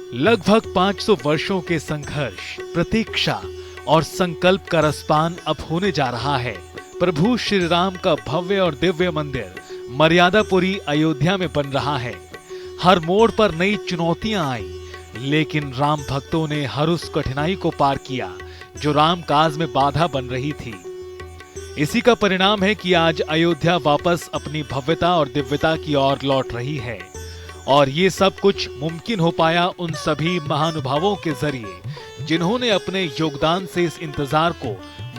लगभग 500 वर्षों के संघर्ष, प्रतीक्षा और संकल्प का रसपान अब होने जा रहा है। प्रभु श्री राम का भव्य और दिव्य मंदिर मर्यादापुरी अयोध्या में बन रहा है। हर मोड़ पर नई चुनौतियां आई, लेकिन राम भक्तों ने हर उस कठिनाई को पार किया जो राम काज में बाधा बन रही थी। इसी का परिणाम है कि आज अयोध्या वापस अपनी भव्यता और दिव्यता की ओर लौट रही है। और ये सब कुछ मुमकिन हो पाया उन सभी महानुभावों के जरिए जिन्होंने अपने योगदान से इस इंतजार को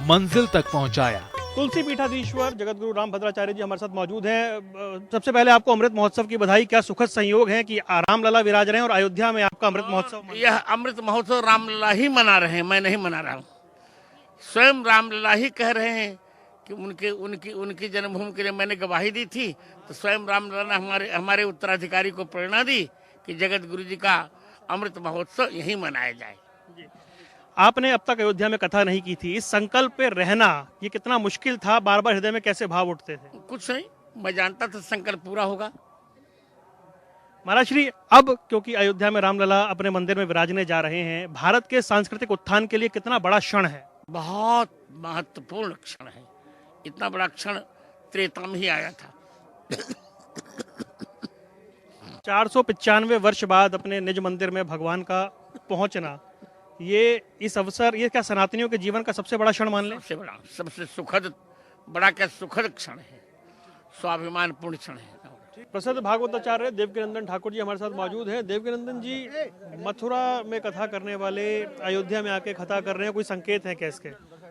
मंजिल तक पहुंचाया। तुलसी पीठाधीश्वर जगतगुरु रामभद्राचार्य जी हमारे साथ मौजूद हैं। सबसे पहले आपको अमृत महोत्सव की बधाई। क्या सुखद संयोग है कि रामलला विराज रहे हैं और अयोध्या में आपका अमृत महोत्सव। यह अमृत महोत्सव रामलला ही मना रहे हैं, मैं नहीं मना रहा हूँ। स्वयं रामलला ही कह रहे हैं कि उनकी जन्मभूमि के लिए मैंने गवाही दी थी, तो स्वयं रामलला ने हमारे उत्तराधिकारी को प्रेरणा दी कि जगत गुरु जी का अमृत महोत्सव यही मनाया जाए। आपने अब तक अयोध्या में कथा नहीं की थी, इस संकल्प पे रहना ये कितना मुश्किल था? बार बार हृदय में कैसे भाव उठते थे? कुछ नहीं, मैं जानता था संकल्प पूरा होगा। महाराज श्री, अब क्योंकि अयोध्या में रामलला अपने मंदिर में विराजने जा रहे हैं, भारत के सांस्कृतिक उत्थान के लिए कितना बड़ा क्षण है? बहुत महत्वपूर्ण क्षण है। इतना बड़ा क्षण त्रेता में ही आया था। 495 वर्ष बाद अपने निज मंदिर में भगवान का पहुंचना, ये इस अवसर, ये क्या सनातनियों के जीवन का सबसे बड़ा क्षण मान लें? सबसे बड़ा, सबसे सुखद, बड़ा क्या सुखद क्षण है, स्वाभिमान पूर्ण क्षण है। प्रसिद्ध भागवताचार्य देवकीनंदन ठाकुर जी हमारे साथ मौजूद हैं। देवकीनंदन जी, मथुरा में कथा करने वाले अयोध्या में आके कथा कर रहे हैं, कोई संकेत है क्या इसके?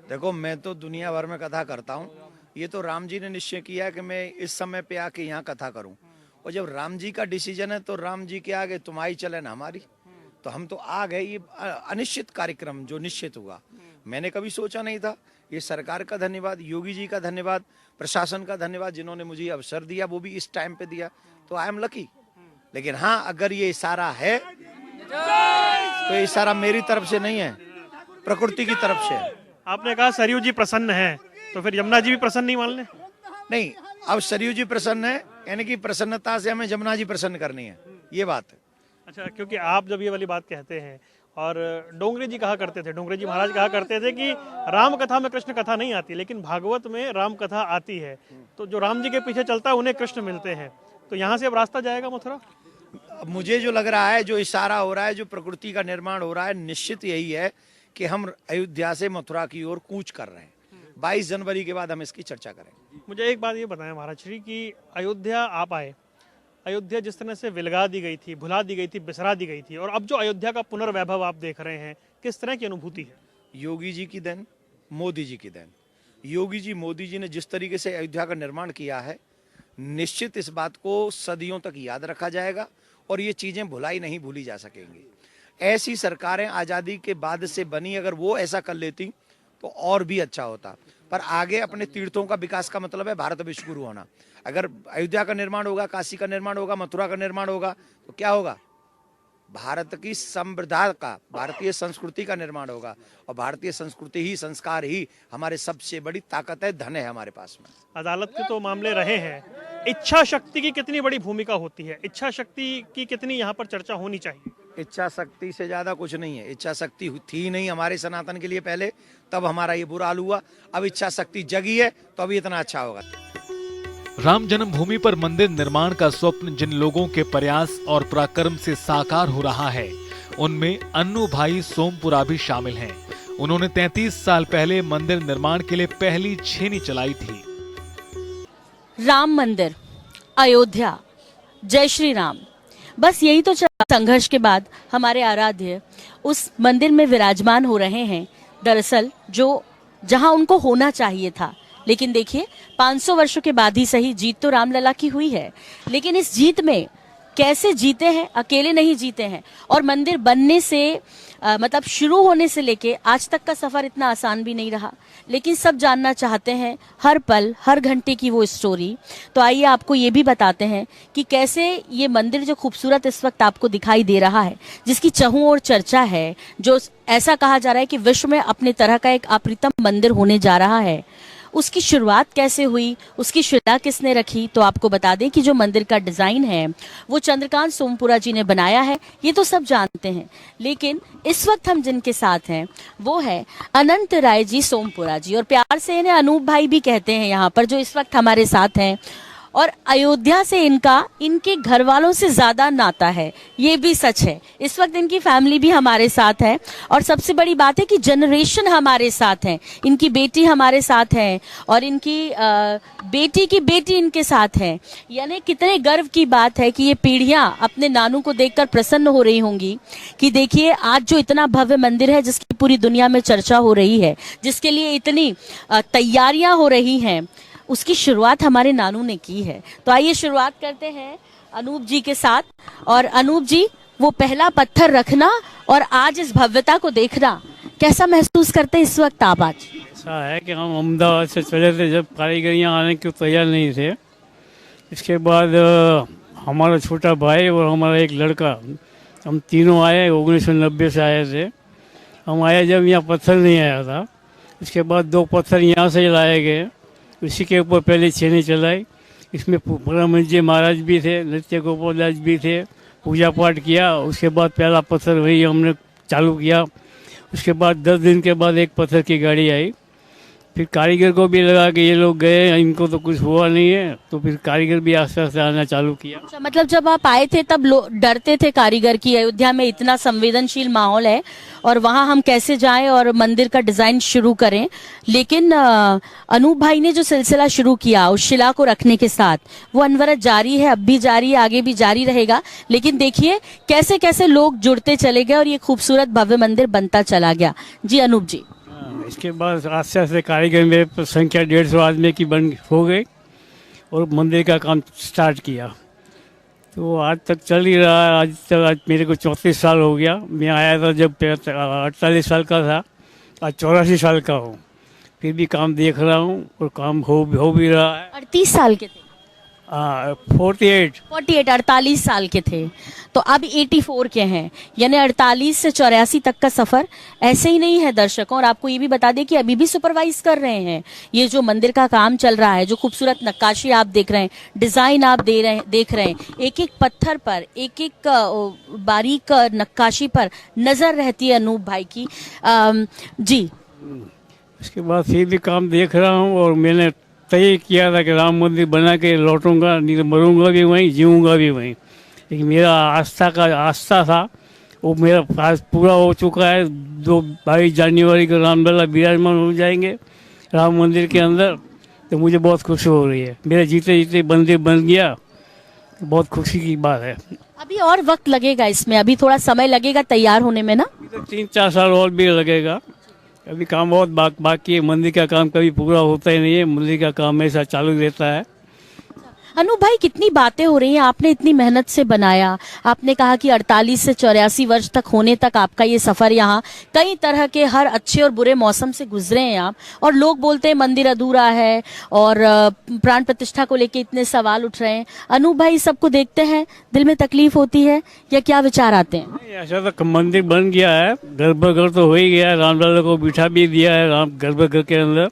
देखो, मैं तो दुनिया भर में कथा करता हूँ, ये तो राम जी ने निश्चय किया कि मैं इस समय पे आके यहाँ कथा करूँ, और जब राम जी का डिसीजन है तो राम जी के आगे तुम्हारी चले ना हमारी, तो हम तो आ गए। ये अनिश्चित कार्यक्रम जो निश्चित हुआ, मैंने कभी सोचा नहीं था। ये सरकार का धन्यवाद, योगी जी का धन्यवाद, प्रशासन का धन्यवाद, जिन्होंने मुझे अवसर दिया, वो भी इस टाइम पे दिया, तो आई एम लकी। लेकिन हाँ, अगर ये इशारा है तो ये इशारा मेरी तरफ से नहीं है, प्रकृति की तरफ से है। आपने कहा सरयू जी प्रसन्न है, तो फिर यमुना जी भी प्रसन्न नहीं मान ले? नहीं, अब सरयू जी प्रसन्न है, यानी कि प्रसन्नता से हमें यमुना जी प्रसन्न करनी है, ये बात है। अच्छा, क्योंकि आप जब ये वाली बात कहते हैं, और डोंगरे जी कहा करते थे, डोंगरे जी महाराज कहा करते थे कि राम कथा में कृष्ण कथा नहीं आती, लेकिन भागवत में राम कथा आती है। तो जो राम जी के पीछे चलता है उन्हें कृष्ण मिलते हैं। तो यहाँ से अब रास्ता जाएगा मथुरा? मुझे जो लग रहा है, जो इशारा हो रहा है, जो प्रकृति का निर्माण हो रहा है, निश्चित यही है कि हम अयोध्या से मथुरा की ओर कूच कर रहे हैं। 22 जनवरी के बाद हम इसकी चर्चा करेंगे। मुझे एक बात ये बताएं महाराज श्री कि अयोध्या आप आए, अयोध्या जिस तरह से विलगा दी गई थी, भुला दी गई थी, बिसरा दी गई थी, और अब जो अयोध्या का पुनर्वैभव आप देख रहे हैं, किस तरह की अनुभूति है? योगी जी की देन, मोदी जी की देन। योगी जी, मोदी जी ने जिस तरीके से अयोध्या का निर्माण किया है, निश्चित इस बात को सदियों तक याद रखा जाएगा और ये चीजें भुलाई नहीं भूली जा सकेंगी। ऐसी सरकारें आजादी के बाद से बनी, अगर वो ऐसा कर लेती तो और भी अच्छा होता। पर आगे अपने तीर्थों का विकास का मतलब है भारत विश्वगुरु होना। अगर अयोध्या का निर्माण होगा, काशी का निर्माण होगा, मथुरा का निर्माण होगा, तो क्या होगा? भारत की संप्रदाय का, भारतीय संस्कृति का निर्माण होगा, और भारतीय संस्कृति ही, संस्कार ही हमारे सबसे बड़ी ताकत है, धन है हमारे पास में। अदालत के तो मामले रहे हैं, इच्छा शक्ति की कितनी बड़ी भूमिका होती है? इच्छा शक्ति की कितनी यहाँ पर चर्चा होनी चाहिए? इच्छा शक्ति से ज्यादा कुछ नहीं है। इच्छा शक्ति थी नहीं हमारे सनातन के लिए पहले, तब हमारा ये बुरा हाल हुआ। अब इच्छा शक्ति जगी है तो अभी इतना अच्छा होगा। राम जन्मभूमि पर मंदिर निर्माण का स्वप्न जिन लोगों के प्रयास और पराक्रम से साकार हो रहा है, उनमें अन्नू भाई सोमपुरा भी शामिल हैं। उन्होंने 33 साल पहले मंदिर निर्माण के लिए पहली छेनी चलाई थी। राम मंदिर, अयोध्या, जय श्री राम, बस यही तो संघर्ष के बाद हमारे आराध्य उस मंदिर में विराजमान हो रहे हैं। दरअसल जो जहां उनको होना चाहिए था, लेकिन देखिए 500 वर्षों के बाद ही सही, जीत तो रामलला की हुई है, लेकिन इस जीत में कैसे जीते हैं? अकेले नहीं जीते हैं। और मंदिर बनने से मतलब शुरू होने से लेके आज तक का सफर इतना आसान भी नहीं रहा, लेकिन सब जानना चाहते हैं हर पल हर घंटे की वो स्टोरी। तो आइए आपको ये भी बताते हैं कि कैसे ये मंदिर जो खूबसूरत इस वक्त आपको दिखाई दे रहा है, जिसकी चहुं ओर चर्चा है, जो ऐसा कहा जा रहा है कि विश्व में अपने तरह का एक अप्रतिम मंदिर होने जा रहा है, उसकी शुरुआत कैसे हुई, उसकी शिला किसने रखी? तो आपको बता दें कि जो मंदिर का डिजाइन है वो चंद्रकांत सोमपुरा जी ने बनाया है, ये तो सब जानते हैं। लेकिन इस वक्त हम जिनके साथ हैं वो है अनंत राय जी सोमपुरा जी, और प्यार से इन्हें अनूप भाई भी कहते हैं यहाँ पर, जो इस वक्त हमारे साथ हैं। और अयोध्या से इनका इनके घर वालों से ज्यादा नाता है, ये भी सच है। इस वक्त इनकी फैमिली भी हमारे साथ है, और सबसे बड़ी बात है कि जनरेशन हमारे साथ है। इनकी बेटी हमारे साथ है और इनकी बेटी की बेटी इनके साथ है। यानी कितने गर्व की बात है कि ये पीढ़ियां अपने नानू को देखकर प्रसन्न हो रही होंगी कि देखिए आज जो इतना भव्य मंदिर है, जिसकी पूरी दुनिया में चर्चा हो रही है, जिसके लिए इतनी तैयारियां हो रही हैं, उसकी शुरुआत हमारे नानू ने की है। तो आइए शुरुआत करते हैं अनूप जी के साथ। और अनूप जी, वो पहला पत्थर रखना और आज इस भव्यता को देखना, कैसा महसूस करते हैं इस वक्त आप आज? ऐसा है कि हम अहमदाबाद से चले थे जब कारीगरियाँ आने के तैयार नहीं थे। इसके बाद हमारा छोटा भाई और हमारा एक लड़का, हम तीनों आए, 1990 से आए थे। हम आए जब यहाँ पत्थर नहीं आया था। इसके बाद 2 पत्थर यहाँ से लाए गए, इसी के ऊपर पहले छेनी चलाई। इसमें ब्रह्म जी महाराज भी थे, नृत्य गोपाल दास भी थे, पूजा पाठ किया। उसके बाद पहला पत्थर वही हमने चालू किया। उसके बाद 10 दिन के बाद एक पत्थर की गाड़ी आई। फिर कारीगर को भी लगा कि ये लोग गए, इनको तो कुछ हुआ नहीं है, तो फिर कारीगर भी आस्ते आस्ते आना चालू किया। अच्छा, मतलब जब आप आए थे तब लोग डरते थे कारीगर की, अयोध्या में इतना संवेदनशील माहौल है और वहां हम कैसे जाएं और मंदिर का डिजाइन शुरू करें। लेकिन अनूप भाई ने जो सिलसिला शुरू किया उस शिला को रखने के साथ, वो अनवरत जारी है, अब भी जारी है, आगे भी जारी रहेगा। लेकिन देखिए कैसे कैसे लोग जुड़ते चले गए और ये खूबसूरत भव्य मंदिर बनता चला गया। जी अनूप जी। इसके बाद आस्ते आस्ते कारीगर में संख्या 150 आदमी की बन हो गई और मंदिर का काम स्टार्ट किया। तो आज तक चल ही रहा है। आज मेरे को 34 साल हो गया। मैं आया था जब 48 साल का था, आज 84 साल का हूँ। फिर भी काम देख रहा हूँ और काम हो भी रहा है। 38 साल के थे? 48 48 साल के थे, तो अब 84 के हैं। यानी 48 से 84 तक का सफर ऐसे ही नहीं है दर्शकों। और आपको ये भी बता दें कि अभी भी सुपरवाइज कर रहे हैं ये जो मंदिर का काम चल रहा है। जो खूबसूरत नक्काशी आप देख रहे हैं, डिजाइन आप देख रहे हैं, एक एक पत्थर पर, एक एक बारीक नक्काशी पर नजर रहती है अनूप भाई की। जी, इसके बाद फिर भी काम देख रहा हूँ और मैंने तय किया था कि राम मंदिर बना के लौटूंगा, नहीं तो मरूंगा भी वहीं, जीऊँगा भी वहीं। लेकिन मेरा आस्था था वो मेरा पास पूरा हो चुका है। 22 जनवरी को रामलला विराजमान हो जाएंगे राम मंदिर के अंदर। तो मुझे बहुत खुशी हो रही है, मेरा जीते जीते मंदिर बन गया, बहुत खुशी की बात है। अभी और वक्त लगेगा इसमें, अभी थोड़ा समय लगेगा तैयार होने में ना? 3-4 साल और भी लगेगा। अभी काम बहुत बाकी है। मंदिर का काम कभी पूरा होता ही नहीं है, मंदिर का काम हमेशा चालू रहता है। अनूप भाई, कितनी बातें हो रही हैं, आपने इतनी मेहनत से बनाया। आपने कहा कि 48 से 84 वर्ष तक होने तक आपका ये सफर, यहाँ कई तरह के हर अच्छे और बुरे मौसम से गुजरे हैं आप। और लोग बोलते हैं मंदिर अधूरा है और प्राण प्रतिष्ठा को लेके इतने सवाल उठ रहे हैं। अनूप भाई, सबको देखते हैं, दिल में तकलीफ होती है या क्या विचार आते हैं? ऐसा तो मंदिर बन गया है, गर्भगृह तो हो ही गया है, रामलला को बिठा भी दिया है राम गर्भगृह के अंदर।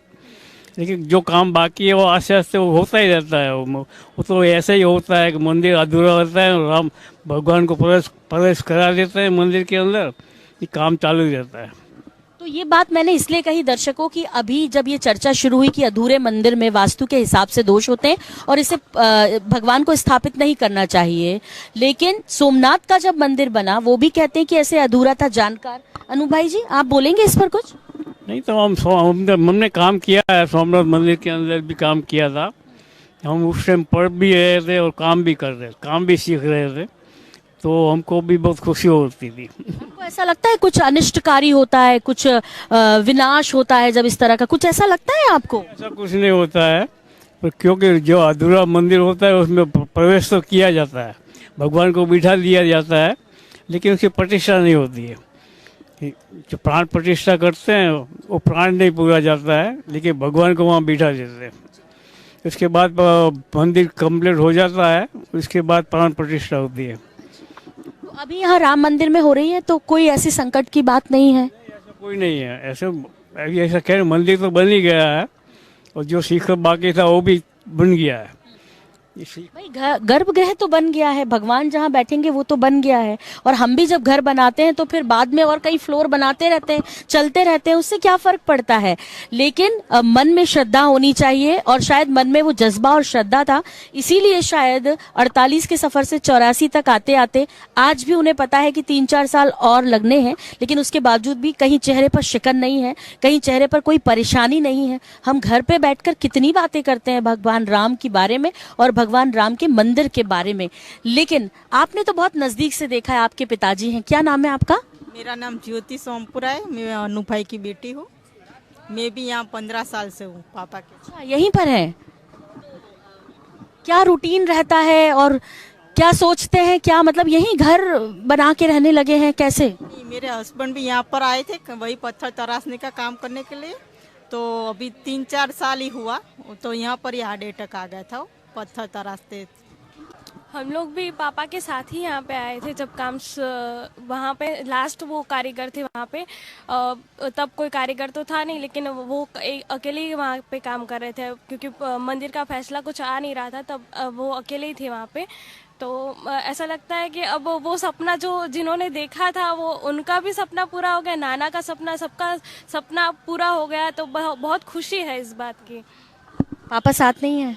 लेकिन जो काम बाकी है वो आस्ते आस्ते वो होता ही रहता है। वो तो ऐसे ही होता है कि मंदिर अधूरा रहता है, राम भगवान को प्रवेश करा देते हैं मंदिर के अंदर, ये काम चालू ही रहता है। तो ये बात मैंने इसलिए कही दर्शकों की, अभी जब ये चर्चा शुरू हुई कि अधूरे मंदिर में वास्तु के हिसाब से दोष होते हैं और इसे भगवान को स्थापित नहीं करना चाहिए। लेकिन सोमनाथ का जब मंदिर बना वो भी कहते हैं कि ऐसे अधूरा था जानकार। अनूप भाई जी, आप बोलेंगे इस पर कुछ? नहीं तो हमने काम किया है, सोमनाथ मंदिर के अंदर भी काम किया था। हम उस टाइम पढ़ भी रहे थे और काम भी कर रहे थे, काम भी सीख रहे थे, तो हमको भी बहुत खुशी होती थी। आपको ऐसा लगता है कुछ अनिष्टकारी होता है, कुछ विनाश होता है जब इस तरह का, कुछ ऐसा लगता है आपको? ऐसा कुछ नहीं होता है, क्योंकि जो अधूरा मंदिर होता है उसमें प्रवेश तो किया जाता है, भगवान को बिठा दिया जाता है, लेकिन उसकी प्रतिष्ठा नहीं होती है। जो प्राण प्रतिष्ठा करते हैं वो प्राण नहीं पूरा जाता है, लेकिन भगवान को वहाँ बिठा देते हैं। उसके बाद मंदिर कंप्लीट हो जाता है, उसके बाद प्राण प्रतिष्ठा होती है। तो अभी यहाँ राम मंदिर में हो रही है, तो कोई ऐसी संकट की बात नहीं है? ऐसा कोई नहीं है। ऐसा कह मंदिर तो बन ही गया है, और जो शिखर बाकी था वो भी बन गया है। भाई गर्भगृह तो बन गया है, भगवान जहाँ बैठेंगे वो तो बन गया है। और हम भी जब घर बनाते हैं तो फिर बाद में और कई फ्लोर बनाते रहते हैं, चलते रहते हैं, उससे क्या फर्क पड़ता है। लेकिन मन में श्रद्धा होनी चाहिए, और शायद मन में वो जज्बा और श्रद्धा था, इसीलिए शायद 48 के सफर से 84 तक आते आते आज भी उन्हें पता है कि 3-4 साल और लगने हैं, लेकिन उसके बावजूद भी कहीं चेहरे पर शिकन नहीं है, कहीं चेहरे पर कोई परेशानी नहीं है। हम घर पे बैठकर कितनी बातें करते हैं भगवान राम के बारे में और भगवान राम के मंदिर के बारे में, लेकिन आपने तो बहुत नजदीक से देखा है। आपके पिताजी हैं, क्या नाम है आपका? मेरा नाम ज्योति सोमपुरा है, मैं अनु भाई की बेटी हूँ। मैं भी यहाँ 15 साल से हूँ पापा के। अच्छा, यहीं पर है। क्या रूटीन रहता है और क्या सोचते हैं, क्या मतलब यहीं घर बना के रहने लगे हैं, कैसे? नहीं, मेरे हस्बैंड भी यहाँ पर आए थे वही पत्थर तराशने का काम करने के लिए, तो अभी 3-4 साल ही हुआ, तो यहाँ पर ही हार्ट अटैक आ गया था, पत्थर तराशते। हम लोग भी पापा के साथ ही यहाँ पे आए थे जब काम वहाँ पे लास्ट वो कारीगर थे वहाँ पे, तब कोई कारीगर तो था नहीं, लेकिन वो अकेले ही वहाँ पे काम कर रहे थे क्योंकि मंदिर का फैसला कुछ आ नहीं रहा था, तब वो अकेले ही थे वहाँ पे। तो ऐसा लगता है कि अब वो सपना जो जिन्होंने देखा था वो उनका भी सपना पूरा हो गया, नाना का सपना, सबका सपना पूरा हो गया, तो बहुत खुशी है इस बात की। पापा साथ नहीं है?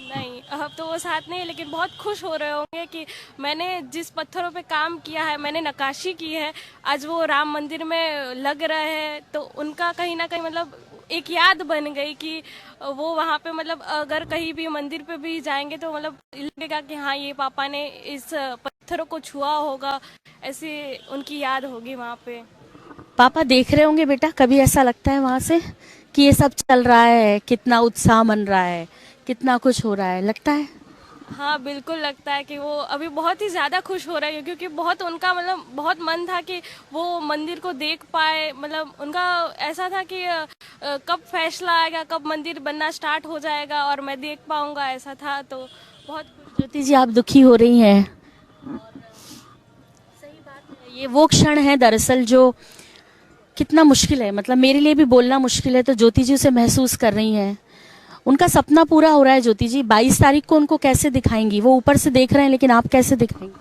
नहीं, अब तो वो साथ नहीं है, लेकिन बहुत खुश हो रहे होंगे कि मैंने जिस पत्थरों पे काम किया है, मैंने नक्काशी की है, आज वो राम मंदिर में लग रहे हैं, तो उनका कहीं ना कहीं मतलब एक याद बन गई कि वो वहाँ पे मतलब अगर कहीं भी मंदिर पे भी जाएंगे तो मतलब लगेगा कि हाँ ये पापा ने इस पत्थरों को छुआ होगा, ऐसी उनकी याद होगी वहाँ पे। पापा देख रहे होंगे बेटा, कभी ऐसा लगता है वहाँ से कि ये सब चल रहा है, कितना उत्साह मन रहा है, कितना कुछ हो रहा है, लगता है? हाँ बिल्कुल लगता है कि वो अभी बहुत ही ज़्यादा खुश हो रहे हैं, क्योंकि बहुत उनका मतलब बहुत मन था कि वो मंदिर को देख पाए। मतलब उनका ऐसा था कि कब फैसला आएगा, कब मंदिर बनना स्टार्ट हो जाएगा और मैं देख पाऊंगा, ऐसा था। तो बहुत ज्योति जी, आप दुखी हो रही हैं। सही बात है, ये वो क्षण है दरअसल जो कितना मुश्किल है, मतलब मेरे लिए भी बोलना मुश्किल है, तो ज्योति जी उसे महसूस कर रही हैं। उनका सपना पूरा हो रहा है। ज्योति जी, 22 तारीख को उनको कैसे दिखाएंगी? वो ऊपर से देख रहे हैं, लेकिन आप कैसे दिखाएंगी?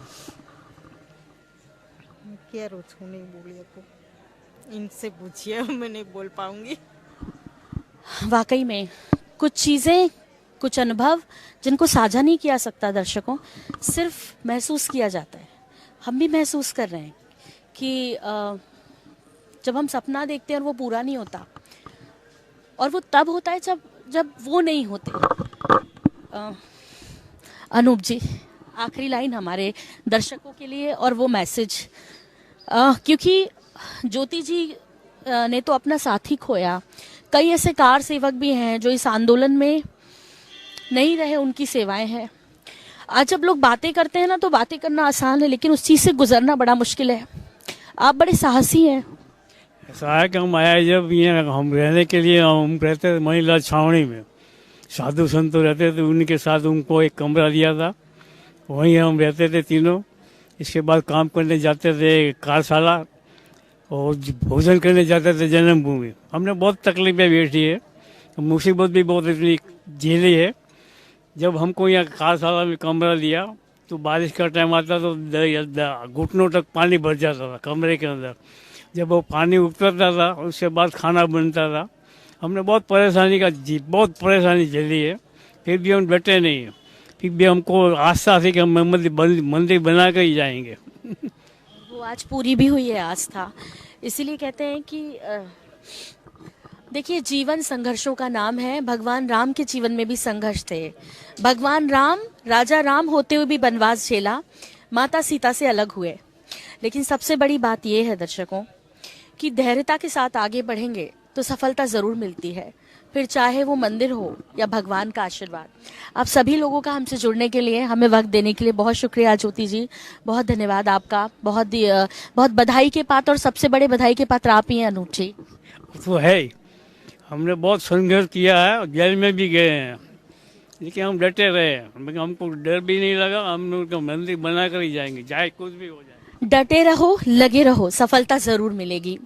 क्या रोज नहीं बोली आपको, इनसे पूछिए, मैं नहीं बोल पाऊंगी। वाकई में कुछ चीजें, कुछ अनुभव जिनको साझा नहीं किया सकता दर्शकों, सिर्फ महसूस किया जाता है। हम भी महसूस कर रहे हैं कि जब हम सपना देखते हैं और वो पूरा नहीं होता, और वो तब होता है जब वो नहीं होते। अनूप जी, आखिरी लाइन हमारे दर्शकों के लिए और वो मैसेज, क्योंकि ज्योति जी ने तो अपना साथी खोया, कई ऐसे कार सेवक भी हैं जो इस आंदोलन में नहीं रहे, उनकी सेवाएं हैं। आज जब लोग बातें करते हैं ना, तो बातें करना आसान है, लेकिन उस चीज़ से गुजरना बड़ा मुश्किल है। आप बड़े साहसी हैं। ऐसा है कि हम आया जब ये हम रहने के लिए हम रहते थे महिला छावनी में, साधु संत रहते थे, उनके साथ उनको एक कमरा दिया था, वहीं हम रहते थे तीनों। इसके बाद काम करने जाते थे कार्यशाला और भोजन करने जाते थे जन्मभूमि। हमने बहुत तकलीफें वेठी है, मुसीबत भी बहुत इतनी झेली है। जब हमको यहाँ कार्यशाला में कमरा दिया तो बारिश का टाइम आता तो घुटनों तक पानी भर जाता था कमरे के अंदर। जब वो पानी उतरता था उसके बाद खाना बनता था। हमने बहुत परेशानी झेली है, फिर भी हम डटे नहीं है, फिर भी हमको आस्था थी कि हम मंदिर बना कर ही जाएंगे। वो आज पूरी भी हुई है आस्था। इसीलिए कहते हैं कि देखिए, जीवन संघर्षों का नाम है। भगवान राम के जीवन में भी संघर्ष थे। भगवान राम, राजा राम होते हुए भी वनवास झेला, माता सीता से अलग हुए। लेकिन सबसे बड़ी बात यह है दर्शकों कि धैर्यता के साथ आगे बढ़ेंगे तो सफलता जरूर मिलती है, फिर चाहे वो मंदिर हो या भगवान का आशीर्वाद। आप सभी लोगों का हमसे जुड़ने के लिए, हमें वक्त देने के लिए बहुत शुक्रिया ज्योति जी, बहुत धन्यवाद आपका। बहुत बधाई के पात्र, और सबसे बड़े बधाई के पात्र आप ही हैं अनूप जी। तो है, हमने बहुत संघर्ष किया है, जेल में भी गए हैं, लेकिन हम डटे रहे। हमको डर भी नहीं लगा, हम उनका मंदिर बना कर ही जाएंगे, चाहे कुछ भी हो जाए। डटे रहो, लगे रहो, सफलता जरूर मिलेगी।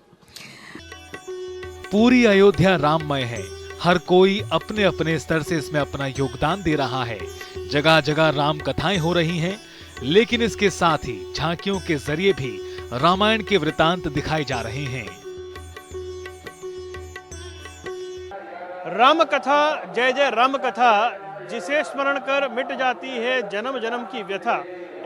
पूरी अयोध्या राममय है। हर कोई अपने अपने स्तर से इसमें अपना योगदान दे रहा है। जगह जगह राम कथाएं हो रही हैं, लेकिन इसके साथ ही झांकियों के जरिए भी रामायण के वृतांत दिखाए जा रहे हैं। राम कथा, जय जय राम कथा, जिसे स्मरण कर मिट जाती है जन्म जन्म की व्यथा।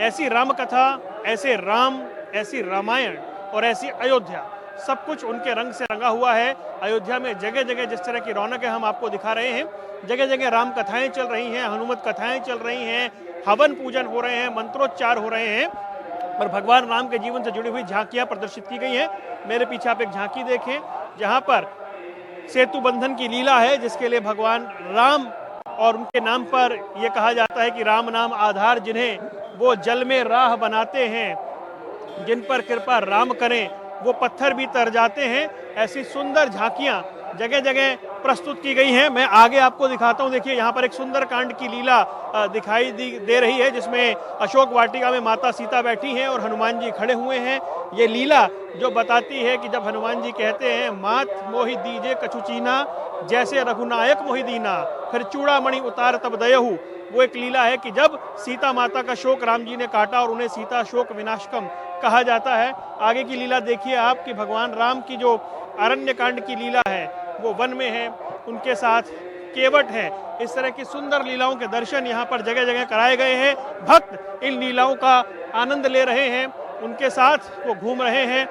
ऐसी राम कथा, ऐसे राम, ऐसी रामायण और ऐसी अयोध्या, सब कुछ उनके रंग से रंगा हुआ है। अयोध्या में जगह जगह जिस तरह की रौनकें हम आपको दिखा रहे हैं, जगह जगह राम कथाएं चल रही हैं, हनुमत कथाएं चल रही हैं, हवन पूजन हो रहे हैं, मंत्रोच्चार हो रहे हैं और भगवान राम के जीवन से जुड़ी हुई झांकियां प्रदर्शित की गई हैं। मेरे पीछे आप एक झांकी देखें, जहां पर सेतु बंधन की लीला है, जिसके लिए भगवान राम और उनके नाम पर यह कहा जाता है कि राम नाम आधार जिन्हें, वो जल में राह बनाते हैं, जिन पर कृपा राम करें वो पत्थर भी तर जाते हैं। ऐसी सुंदर झांकियां जगह जगह प्रस्तुत की गई हैं। मैं आगे आपको दिखाता हूं। देखिए, यहाँ पर एक सुंदर कांड की लीला दिखाई दे रही है, जिसमें अशोक वाटिका में माता सीता बैठी हैं और हनुमान जी खड़े हुए हैं। ये लीला जो बताती है कि जब हनुमान जी कहते हैं मात मोहि दीजे कछुचीना, जैसे रघुनायक मोहि दीना, फिर चूड़ामणि उतार तब दयहु, वो एक लीला है कि जब सीता माता का शोक राम जी ने काटा और उन्हें सीता शोक विनाशकम कहा जाता है। आगे की लीला देखिए आप कि भगवान राम की जो अरण्य कांड की लीला है वो वन में है, उनके साथ केवट है। इस तरह की सुंदर लीलाओं के दर्शन यहाँ पर जगह जगह कराए गए हैं। भक्त इन लीलाओं का आनंद ले रहे हैं, उनके साथ वो घूम रहे हैं।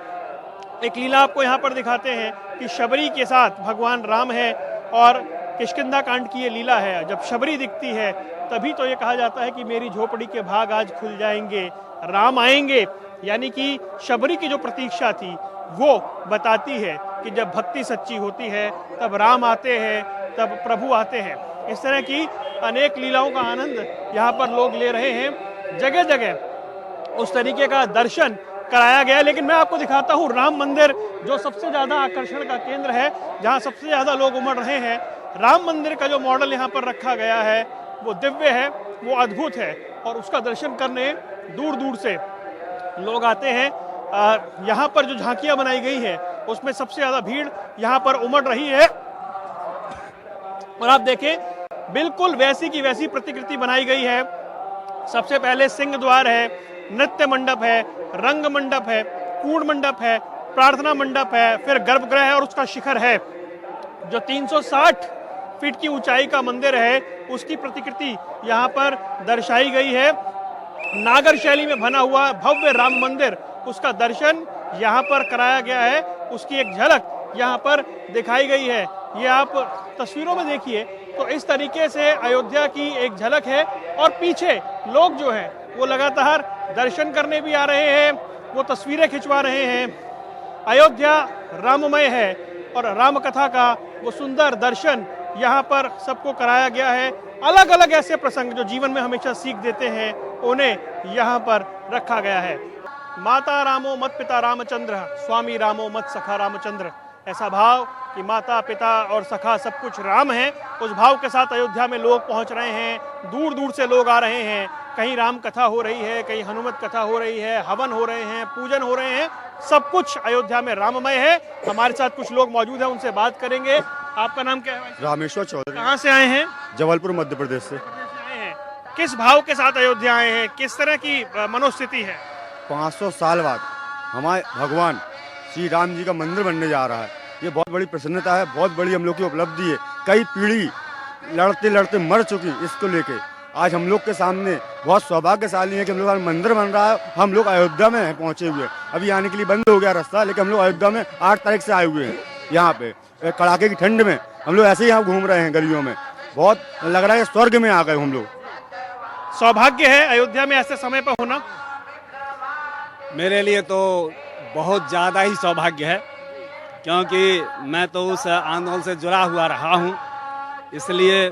एक लीला आपको यहाँ पर दिखाते हैं कि शबरी के साथ भगवान राम है और किष्किंधा कांड की ये लीला है। जब शबरी दिखती है तभी तो ये कहा जाता है कि मेरी झोपड़ी के भाग आज खुल जाएंगे, राम आएंगे। यानी कि शबरी की जो प्रतीक्षा थी वो बताती है कि जब भक्ति सच्ची होती है तब राम आते हैं, तब प्रभु आते हैं। इस तरह की अनेक लीलाओं का आनंद यहाँ पर लोग ले रहे हैं। जगह जगह उस तरीके का दर्शन कराया गया। लेकिन मैं आपको दिखाता हूँ राम मंदिर, जो सबसे ज्यादा आकर्षण का केंद्र है, जहाँ सबसे ज्यादा लोग उमड़ रहे हैं। राम मंदिर का जो मॉडल यहाँ पर रखा गया है वो दिव्य है, वो अद्भुत है और उसका दर्शन करने दूर दूर से लोग आते हैं। यहाँ पर जो झांकियां बनाई गई है उसमें सबसे ज्यादा भीड़ यहाँ पर उमड़ रही है। और आप देखें, बिल्कुल वैसी की वैसी प्रतिकृति बनाई गई है। सबसे पहले सिंह द्वार है, नृत्य मंडप है, रंग मंडप है, कूड़ मंडप है, प्रार्थना मंडप है, फिर गर्भगृह है और उसका शिखर है। जो 360 फीट की ऊंचाई का मंदिर है उसकी प्रतिकृति यहाँ पर दर्शाई गई है। नागर शैली में बना हुआ भव्य राम मंदिर, उसका दर्शन यहाँ पर कराया गया है। उसकी एक झलक यहाँ पर दिखाई गई है। ये आप तस्वीरों में देखिए तो इस तरीके से अयोध्या की एक झलक है। और पीछे लोग जो हैं वो लगातार दर्शन करने भी आ रहे हैं, वो तस्वीरें खिंचवा रहे हैं। अयोध्या राममय है और राम कथा का वो सुंदर दर्शन यहाँ पर सबको कराया गया है। अलग अलग ऐसे प्रसंग जो जीवन में हमेशा सीख देते हैं उन्हें यहाँ पर रखा गया है। माता रामो मत पिता रामचंद्र, स्वामी रामो मत सखा रामचंद्र। ऐसा भाव कि माता पिता और सखा सब कुछ राम है, उस भाव के साथ अयोध्या में लोग पहुंच रहे हैं। दूर दूर से लोग आ रहे हैं। कहीं राम कथा हो रही है, कहीं हनुमत कथा हो रही है, हवन हो रहे हैं, पूजन हो रहे हैं। सब कुछ अयोध्या में राममय है। हमारे साथ कुछ लोग मौजूद हैं, उनसे बात करेंगे। आपका नाम क्या है? रामेश्वर चौधरी। कहाँ से आए हैं? जबलपुर मध्य प्रदेश से। आए हैं। किस भाव के साथ अयोध्या आए हैं? किस तरह की मनोस्थिति है? 500 साल बाद हमारे भगवान श्री राम जी का मंदिर बनने जा रहा है। ये बहुत बड़ी प्रसन्नता है, बहुत बड़ी हम लोग की उपलब्धि है। कई पीढ़ी लड़ते लड़ते मर चुकी इसको लेके आज हम लोग के सामने बहुत सौभाग्यशाली है कि हम लोग मंदिर बन रहा है। हम लोग अयोध्या में पहुंचे हुए हैं। अभी आने के लिए बंद हो गया रास्ता, लेकिन हम लोग अयोध्या में 8 तारीख से आए हुए हैं। यहाँ पे कड़ाके की ठंड में हम लोग ऐसे ही यहाँ घूम रहे हैं गलियों में। बहुत लग रहा है स्वर्ग में आ गए हम लोग। सौभाग्य है अयोध्या में ऐसे समय पर होना। मेरे लिए तो बहुत ज़्यादा ही सौभाग्य है, क्योंकि मैं तो उस आंदोलन से जुड़ा हुआ रहा हूँ। इसलिए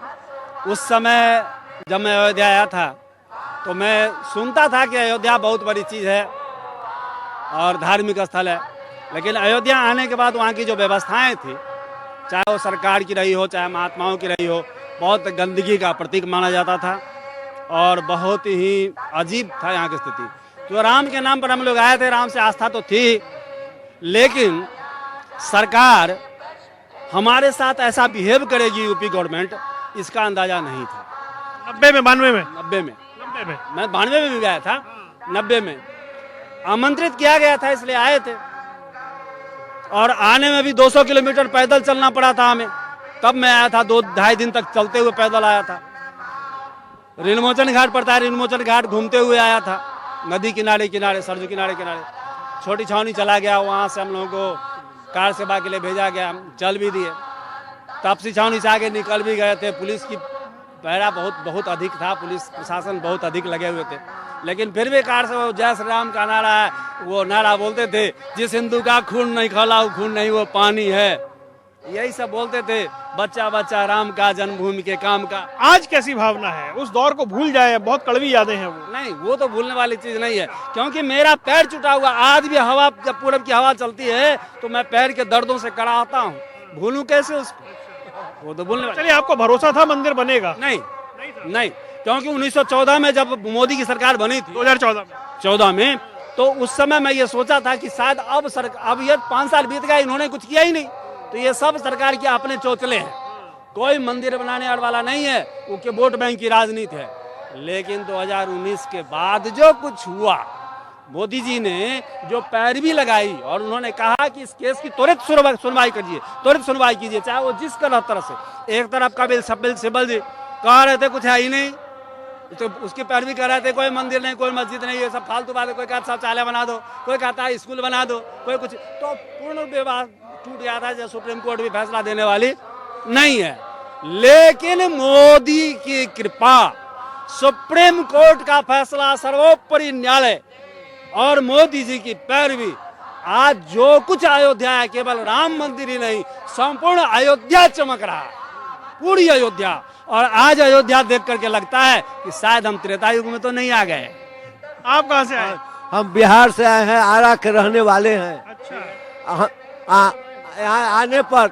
उस समय जब मैं अयोध्या आया था तो मैं सुनता था कि अयोध्या बहुत बड़ी चीज़ है और धार्मिक स्थल है, लेकिन अयोध्या आने के बाद वहाँ की जो व्यवस्थाएं थी, चाहे वो सरकार की रही हो चाहे महात्माओं की रही हो, बहुत गंदगी का प्रतीक माना जाता था और बहुत ही अजीब था यहाँ की स्थिति। तो राम के नाम पर हम लोग आए थे, राम से आस्था तो थी, लेकिन सरकार हमारे साथ ऐसा बिहेव करेगी यूपी गवर्नमेंट, इसका अंदाजा नहीं था। 90 में 92 में 90 में 90 में मैं 92 में भी गया था, 90 में आमंत्रित किया गया था इसलिए आए थे, और आने में भी 200 किलोमीटर पैदल चलना पड़ा था हमें। तब मैं आया था, 2-2.5 दिन तक चलते हुए पैदल आया था। ऋणमोचन घाट पड़ता है, ऋणमोचन घाट घूमते हुए आया था, नदी किनारे किनारे, सरजू किनारे किनारे। छोटी छावनी चला गया, वहाँ से हम लोगों को कार सेवा के लिए भेजा गया, हम चल भी दिए। तापसी छावनी से आगे निकल भी गए थे, पुलिस की पहरा बहुत अधिक था, पुलिस प्रशासन बहुत अधिक लगे हुए थे, लेकिन फिर भी कार से वो जय श्री राम का नारा है, वो नारा बोलते थे, जिस हिंदू का खून नहीं खौला वो खून नहीं वो पानी है, यही सब बोलते थे। बच्चा बच्चा राम का जन्मभूमि के काम का। आज कैसी भावना है? उस दौर को भूल जाए, बहुत कड़वी यादें हैं वो। नहीं, वो तो भूलने वाली चीज नहीं है, क्योंकि मेरा पैर टूटा हुआ आज भी, हवा जब पूरब की हवा चलती है तो मैं पैर के दर्दों से कराहता हूँ, भूलूं कैसे उसको? वो तो भूलने वाली। चलिए, आपको भरोसा था मंदिर बनेगा? नहीं, क्योंकि 1914 में जब मोदी की सरकार बनी थी, 2014 में, तो उस समय मैं ये सोचा था कि शायद अब ये 5 साल बीत गए, इन्होंने कुछ किया ही नहीं, तो ये सब सरकार के अपने चौचले हैं, कोई मंदिर बनाने वाला नहीं है, वो के वोट बैंक की राजनीति है। लेकिन 2019 के बाद जो कुछ हुआ, मोदी जी ने जो पैरवी लगाई और उन्होंने कहा कि इस केस की त्वरित सुनवाई कीजिए, त्वरित सुनवाई कीजिए, चाहे वो जिस तरह से। एक तरफ कपिल सिब्बल जी कह रहे थे कुछ है ही नहीं, तो उसकी पैरवी कर रहे थे, कोई मंदिर नहीं, कोई मस्जिद नहीं, ये सब फालतू बातें। कोई कहता शौचालय बना दो, कोई कहता है स्कूल बना दो, कोई कुछ, तो पूर्ण विवाद टूट गया था, जो सुप्रीम कोर्ट भी फैसला देने वाली नहीं है। लेकिन मोदी की कृपा, सुप्रीम कोर्ट का फैसला, सर्वोपरि न्यायालय और मोदी जी की पैरवी, आज जो कुछ अयोध्या है, केवल राम मंदिर ही नहीं, संपूर्ण अयोध्या चमक रहा है, पूरी अयोध्या। और आज अयोध्या देख करके लगता है कि शायद हम त्रेता युग में तो नहीं आ गए। आप कहाँ से आए? हम बिहार से आए हैं, आरा के रहने वाले हैं। अच्छा। यहाँ आने पर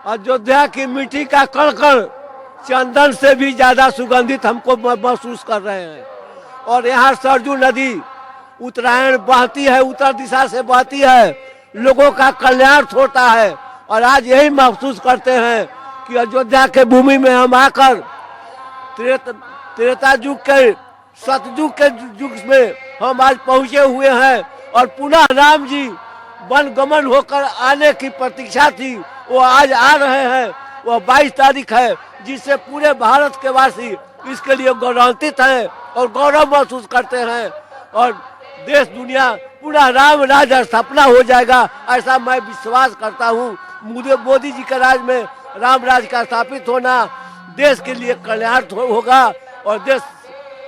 अयोध्या की मिट्टी का कण-कण चंदन से भी ज्यादा सुगंधित हमको महसूस कर रहे हैं। और यहाँ सरजू नदी उत्तरायण बहती है, उत्तर दिशा से बहती है, लोगों का कल्याण होता है। और आज यही महसूस करते हैं कि अयोध्या के भूमि में हम आकर त्रेता युग के, सतयुग के युग में हम आज पहुंचे हुए हैं। और पुनः राम जी वन गमन होकर आने की प्रतीक्षा थी, वो आज आ रहे हैं। वो 22 तारीख है, जिससे पूरे भारत के वासी इसके लिए गौरवान्वित हैं और गौरव महसूस करते हैं। और देश दुनिया पूरा राम राज स्थापना हो जाएगा, ऐसा मैं विश्वास करता हूँ। मोदी जी के राज में राम राज का स्थापित होना देश के लिए कल्याण होगा, और देश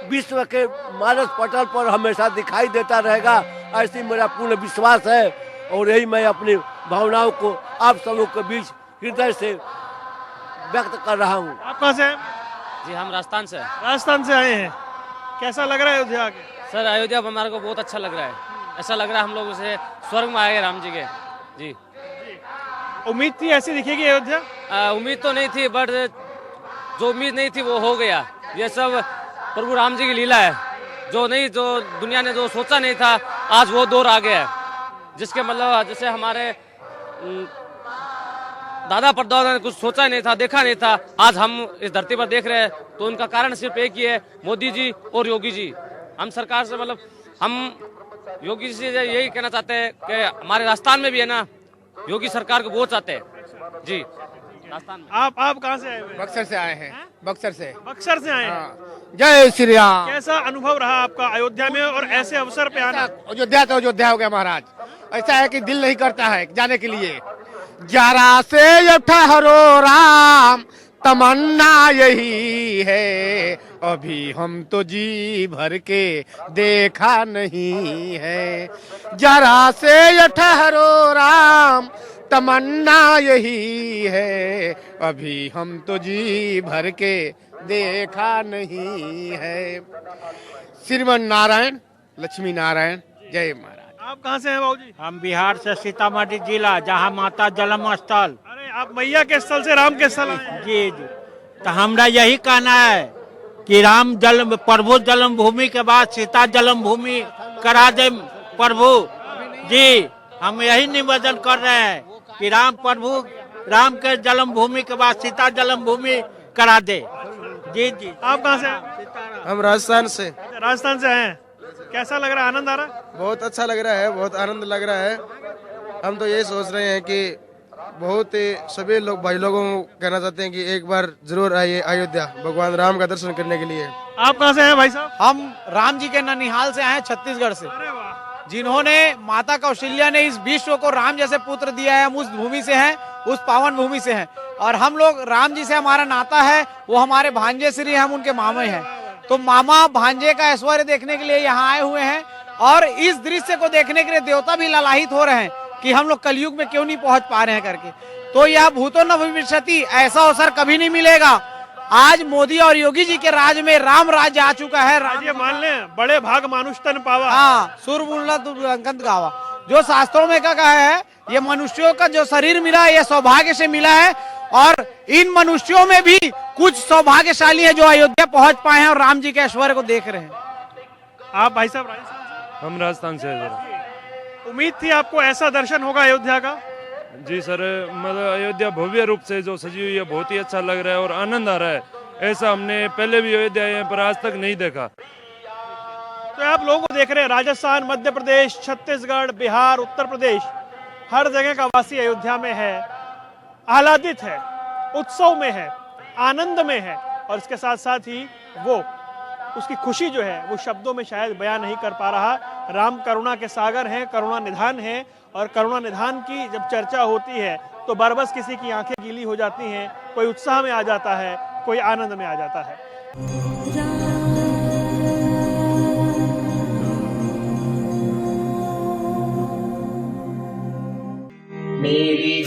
विश्व के मानस पटल पर हमेशा दिखाई देता रहेगा, ऐसी मेरा पूर्ण विश्वास है। और यही मैं अपनी भावनाओं को आप सबों के बीच हृदय से व्यक्त कर रहा हूँ। आप कहाँ से हैं? जी, हम राजस्थान से। राजस्थान से आए हैं। कैसा लग रहा है अयोध्या आके? सर, अयोध्या हमारे को बहुत अच्छा लग रहा है, ऐसा लग रहा है हम लोग उसे स्वर्ग में आए राम जी के। जी, उम्मीद थी ऐसी दिखेगी अयोध्या? उम्मीद तो नहीं थी, बट जो उम्मीद नहीं थी वो हो गया। ये सब प्रभु राम जी की लीला है, जो दुनिया ने जो सोचा नहीं था, आज वो दौर आ गया है, जिसके मतलब जैसे हमारे दादा परदादा ने कुछ सोचा नहीं था, देखा नहीं था, आज हम इस धरती पर देख रहे हैं। तो उनका कारण सिर्फ एक ही है, मोदी जी और योगी जी। हम सरकार से मतलब हम योगी जी से यही कहना चाहते हैं कि हमारे राजस्थान में भी है ना, योगी सरकार को बहुत चाहते हैं। जी, राजस्थान में। आप कहाँ से आए हुए? बक्सर से आए हैं। बक्सर से आए हैं। जय श्री राम। कैसा अनुभव रहा आपका अयोध्या में और ऐसे अवसर पे आना? अयोध्या तो अयोध्या हो गया महाराज, ऐसा है कि दिल नहीं करता है जाने के लिए। जरा से ठहरो राम, तमन्ना यही है, अभी हम तो जी भर के देखा नहीं है। जरा से ठहरो राम, तमन्ना यही है, अभी हम तो जी भर के देखा नहीं है। श्रीमन नारायण, लक्ष्मी नारायण, जय महाराज। आप कहाँ से हैं बाबूजी? हम बिहार से, सीतामढ़ी जिला, जहाँ माता जन्म स्थल। अरे, आप मैया के स्थल से राम के स्थल आए? जी जी, तो हमरा यही कहना है कि राम जन्म, प्रभु जन्म भूमि के बाद सीता जन्म भूमि करा दे प्रभु जी। हम यही निवेदन कर रहे हैं कि राम प्रभु राम के जन्मभूमि के बाद सीता जन्मभूमि करा दे। जी जी। आप कहाँ से हैं? हम राजस्थान से। राजस्थान से हैं। कैसा लग रहा है, आनंद आ रहा है? बहुत अच्छा लग रहा है, बहुत आनंद लग रहा है। हम तो ये सोच रहे हैं कि बहुत सभी लोग भाई लोगों को कहना चाहते हैं कि एक बार जरूर आइए अयोध्या भगवान राम का दर्शन करने के लिए। आप कहाँ से हैं भाई साहब? हम राम जी के ननिहाल से आए हैं, छत्तीसगढ़ से, जिन्होंने माता कौशल्या ने इस विश्व को राम जैसे पुत्र दिया है। हम उस भूमि से हैं, उस पावन भूमि से हैं और हम लोग राम जी से हमारा नाता है। वो हमारे भांजे श्री हैं, हम उनके मामे हैं। तो मामा भांजे का ऐश्वर्य देखने के लिए यहाँ आए हुए हैं और इस दृश्य को देखने के लिए देवता भी लालायित हो रहे हैं कि हम लोग कलयुग में क्यों नहीं पहुंच पा रहे हैं करके। तो यह भूतो न भविष्यति, ऐसा अवसर कभी नहीं मिलेगा। आज मोदी और योगी जी के राज में राम राज्य आ चुका है। ये मान लें, बड़े भाग मानुष तन पावा। हाँ, सुरबुल्लंकंत गावा, जो शास्त्रों में कहा है, ये मनुष्यों का जो शरीर मिला है, ये सौभाग्य से मिला है और इन मनुष्यों में भी कुछ सौभाग्यशाली है जो अयोध्या पहुंच पाए हैं और राम जी के ऐश्वर्य को देख रहे हैं। आप भाई साहब राजस्थान से? हम राजस्थान से हैं सर। उम्मीद थी आपको ऐसा दर्शन होगा अयोध्या का? जी सर, मतलब अयोध्या भव्य रूप से जो सजी हुई है, बहुत ही अच्छा लग रहा है और आनंद आ रहा है। ऐसा हमने पहले भी अयोध्या आए हैं पर आज तक नहीं देखा। तो आप लोगों को देख रहे हैं, राजस्थान, मध्य प्रदेश, छत्तीसगढ़, बिहार, उत्तर प्रदेश, हर जगह का वासी अयोध्या में है, आह्लादित है, उत्सव में है, आनंद में है और इसके साथ साथ ही वो उसकी खुशी जो है वो शब्दों में शायद बयान नहीं कर पा रहा। राम करुणा के सागर हैं, करुणा निधान है और करुणा निधान की जब चर्चा होती है तो बरबस किसी की आंखें गीली हो जाती हैं, कोई उत्साह में आ जाता है, कोई आनंद में आ जाता है। मेरी